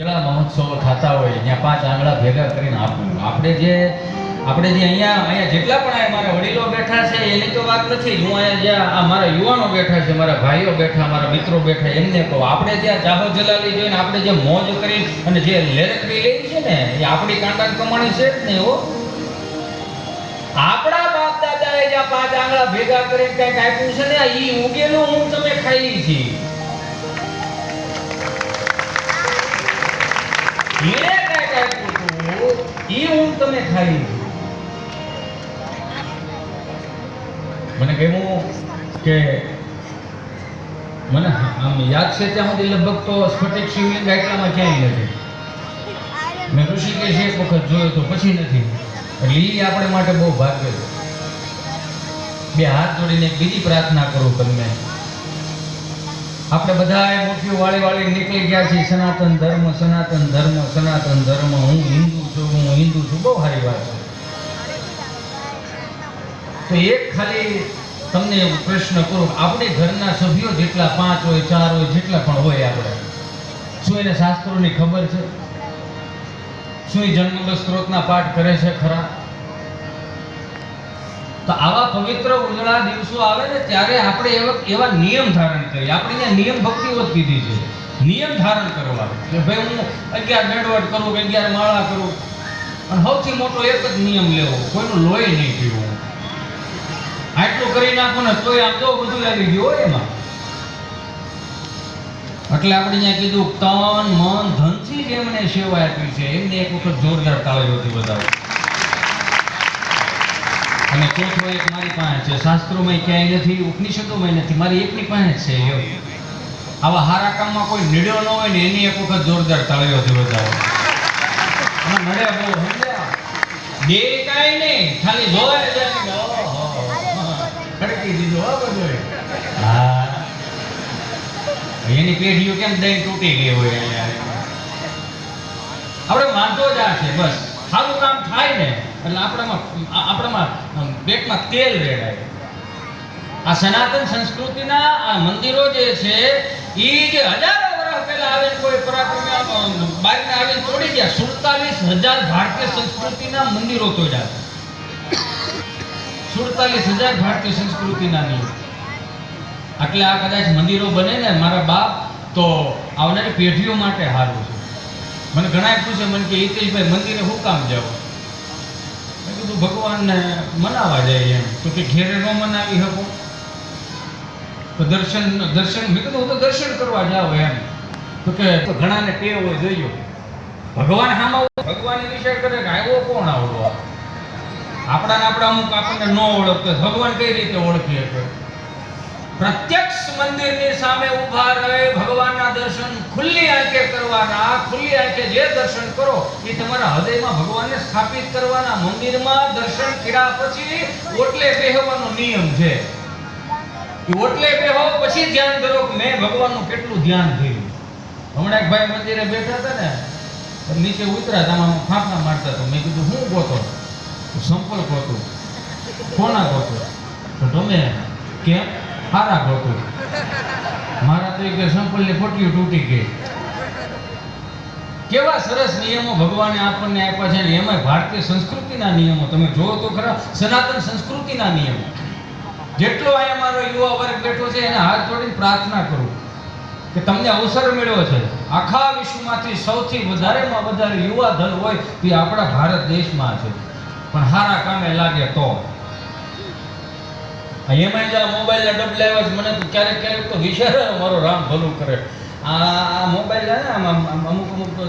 કેટલા મહોત્સવ થતા હોય ત્યાં 5 આંગળા ભેગા કરીને આપવું. આપણે જે અહીંયા જેટલા પણ આ મારા વડીલો બેઠા છે એની તો વાત નથી. હું અહીંયા જ્યાં આ મારા યુવાનો બેઠા છે, મારા ભાઈઓ બેઠા, મારા મિત્રો બેઠા, એમને કહું આપણે ત્યાં જાહો જલાલી જોઈને આપણે જે મોજ કરી અને જે લેરકડી લઈ છે ને એ આપણી કાંડા કમાણી છે જ ને. એવો આપણા બાપ દાદાએ જ્યાં 5 આંગળા ભેગા કરીને કંઈક આપ્યું છે ને એ ઉગેલું હું તમે ખાઈ છીએ. તમે ખાઈ મને કહ્યું કે મને આમ યાદ છે ત્યાં સુધી લગભગ તો સ્ફટિક શિવલિંગ આટલામાં ક્યાંય નથી. મેં ઋષિકેશ એક વખત જોયો તો પછી નથી. એટલે એ આપણે માટે બહુ ભાગ્ય છે. બે હાથ જોડીને બીજી પ્રાર્થના કરું તમને. આપણે બધા મુઠ્ઠીઓ વાળી નીકળી ગયા છીએ સનાતન ધર્મ, સનાતન ધર્મ, સનાતન ધર્મ. હું હિન્દુ છું, હું હિન્દુ છું. બહુ સારી વાત છે. તો એક ખાલી તમને પ્રશ્ન કરું, આપણે ઘરના સભ્યો જેટલા 5 હોય, 4 હોય, જેટલા પણ હોય, આપણે શું એને શાસ્ત્રોની ખબર છે? શું એ જન્મગત સ્ત્રોતના પાઠ કરે છે ખરા? તો આવા પવિત્ર ઉજળા દિવસો આવે ને ત્યારે આપણે એવા નિયમ ધારણ કરીએ. આપણે ત્યાં નિયમ ભક્તિઓ જ કીધી છે. નિયમ ધારણ કરવા કે ભાઈ હું 11 દંડવત કરું કે 11 માળા કરું. અને સૌથી મોટો એક જ નિયમ લેવો, કોઈનું લોહી નહીં પીવું. આટલું કરી નાખો ને તોય આમ તો બધું લાગી ગયું હોય એમાં. એટલે આપણે ત્યાં કીધું તન મન ધનથી જેમણે સેવા આપી છે એમને એક વખત જોરદાર તાળીઓથી વધાવો. અને ચોથો એક મારી પાસે છે, શાસ્ત્રોમાં ક્યાંય નથી, ઉપનિષદોમાં નથી, મારી એકની પાસે છે. આવા હારા કામમાં કોઈ નડ્યો ન હોય ને એની એક વખત જોરદાર તાળીઓથી વધાવો. નડે બહુ સમજ્યા? બે કાંઈ નહીં, ખાલી જોવાય જાય. ખડકી દીધું હો બધું. હા, એની પેઢીઓ કેમ દહીં તૂટી ગઈ હોય. આપણે વાંધો જ આ છે, બસ સારું કામ થાય ને એટલે આપણામાં પેટમાં તેલ રેડાય. આ સનાતન સંસ્કૃતિના આ મંદિરો જે છે એ જે હજારો વર્ષ પહેલા આવીને કોઈ પરાક્રમી બારને આવીને તોડી ગયા. 47,000 ભારતીય સંસ્કૃતિના મંદિરો તોડ્યા. 47,000 ભારતીય સંસ્કૃતિના નિયમ. એટલે આ કદાચ મંદિરો બને ને મારા બાપ તો આવનારી પેઢીઓ માટે સારું છે. મને ઘણા પૂછે મને કે હિતેશભાઈ મંદિરે શું કામ જાવ? મેં કીધું ભગવાનને મનાવા જાય એમ. તો કે ઘેરે ન મનાવી શકો તો દર્શન મેં કીધું હું તો દર્શન કરવા જાવ એમ. તો કે ઘણાને ટેવ હોય જોયો ભગવાન સામા ભગવાન વિચાર કરે કે આવ્યો કોણ આવડો? આપણા અમુક આપણને ન ઓળખતો ભગવાન કઈ રીતે ઓળખી શકે? પ્રત્યક્ષ મંદિરની સામે ઊભા રહે ભગવાનના દર્શન ખુલ્લી આંખે કરવાના. ખુલ્લી આંખે જે દર્શન કરો એ તમારા હૃદયમાં ભગવાનને સ્થાપિત કરવાના. મંદિરમાં દર્શન કર્યા પછી ઓટલે બેહવાનો નિયમ છે. એ ઓટલે બેહો પછી ધ્યાન કરો કે મેં ભગવાનનું કેટલું ધ્યાન કર્યું. હમણાં એક ભાઈ મંદિરે બેઠા હતા ને નીચે ઉતર્યા આમાં ફાંફા મારતા હતા. મેં કીધું હું ગોતો? સંપલ ગોતો. કોના ગોતો? તો તમે કેમ? હારા ગોતો. મારા તો એક સંપલની પોટલી તૂટી ગઈ. કેવા સરસ નિયમો ભગવાને આપણને આપ્યા છે ને એમાં ભારતીય સંસ્કૃતિના નિયમો તમે જોવો તો ખરા. સનાતન સંસ્કૃતિના નિયમો. જેટલો અહીંયા મારો યુવા વર્ગ બેઠો છે એને હાથ જોડીને પ્રાર્થના કરું કે તમને અવસર મળ્યો છે. આખા વિશ્વમાંથી સૌથી વધારેમાં વધારે યુવા ધન હોય તે આપણા ભારત દેશમાં છે. પણ હારા કામે લાગે તો એમાં જ મોબાઈલ ડબ લાવ્યા છે. મને તો ક્યારેક તો વિચાર મારો રામ ભલું કરે. આ મોબાઈલ આવે ને અમુક તો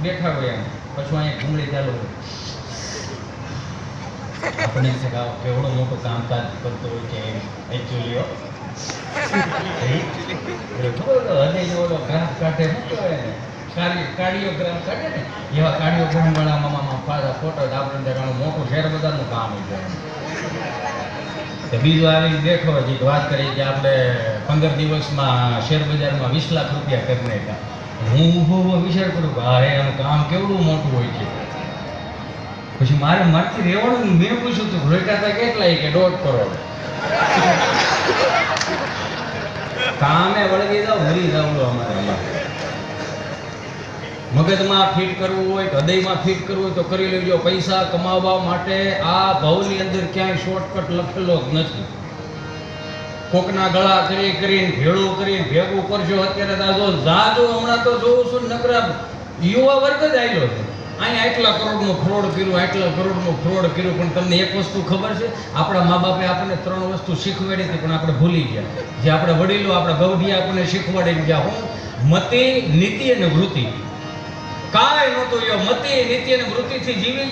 બેઠા હોય એમ પછી અહીંયા ઘૂંગળી ચાલુ હોય. આપણે કેવડો મોટો કામકાજ કરતો હોય છે એકચ્યુઅલી ગ્રાફ કાઢે શું કહેવાય ને કાર્ડિયોગ્રામ કાઢે ને એવા કાર્ડિયોગ્રામ વાળા મામા ફોટો આપણે મોટું શેર બજારનું કામ હોય. બીજું આવી દેખો હજી વાત કરી કે આપણે 15 દિવસમાં શેર બજારમાં 20 લાખ રૂપિયા કરી નાખ્યા. હું વિચાર કરું કે હા એનું કામ કેવડું મોટું હોય છે. પછી મારથી રહેવાનું મેં પૂછ્યું હતું રોકાતા કેટલા કે 1.5 કરોડ. કામે વળગી જાવ ભરી જાવ અમારે મગજમાં ફિટ કરવું હોય કે હૃદયમાં ફિટ કરવું હોય તો કરી લેજો. પૈસા કમાવવા માટે આ ભવની અંદર ક્યાંય શોર્ટકટ લખેલો જ નથી. કોકના ગળા કરીને ભેળું કરીને ભેગું કરશો. અત્યારે તો જાજો હમણાં તો જોઉં છું નકરા યુવા વર્ગ જ આવ્યો છે. અહીંયા આટલા કરોડનું ફ્રોડ કર્યું, આટલા કરોડનું ફ્રોડ કર્યું. પણ તમને એક વસ્તુ ખબર છે, આપણા મા બાપે આપણને 3 વસ્તુ શીખવાડી હતી, પણ આપણે ભૂલી ગયા. જે આપણા વડીલો, આપણા ગૌઢિયા આપણને શીખવાડી ગયા. હું મતિ, નીતિ અને વૃત્તિ. કાંઈ નહોતું. મતિ, નીતિ અને વૃત્તિથી જીવી ગયા.